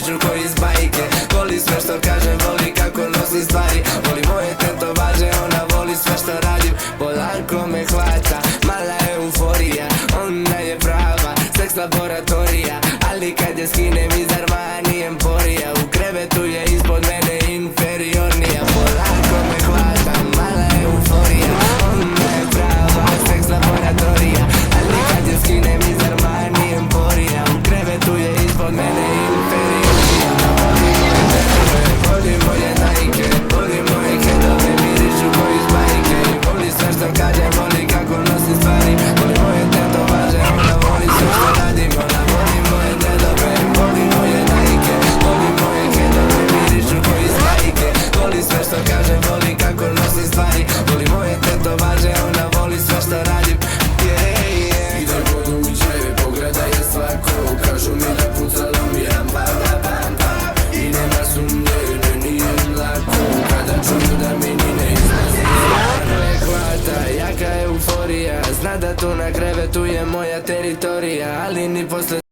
mirišu ko iz bajke. Voli sve što kažem, voli kako nosim stvari. Voli moje tetovaže, ona voli sve što radim. Polako me hvata, mala euforija. Ona je prava, seks laboratorija. Ali kad je skinem iz Armani Emporija, u krevetu je ispod mene inferiornija. Polako me hvata, mala euforija. Ona je prava, seks laboratorija. Ali kad je skinem iz Armani Emporija, u krevetu je ispod mene inferiornija. Voli moje Nike, voli moje kedove, mirišu ko iz bajke. Voli sve što kažem, voli kako nosim stvari. Voli moje tetovaže, ona voli sve što radim. Ona voli moje dedove, voli moje Nike. Voli moje kedove, mirišu ko iz bajke. Voli sve što kažem, voli kako nosim stvari. Voli moje tetovaže, ona voli sve što radim. Ide kod uliče, pogledaj je svako. Kažu mi da pucalo mi je i nema sumnje, ne nije im lako. Kada čuju da mi ni ne izlazi. Polako je hvata, jaka euforija. Zna da tu na krevetu je moja teritorija, ali ni posle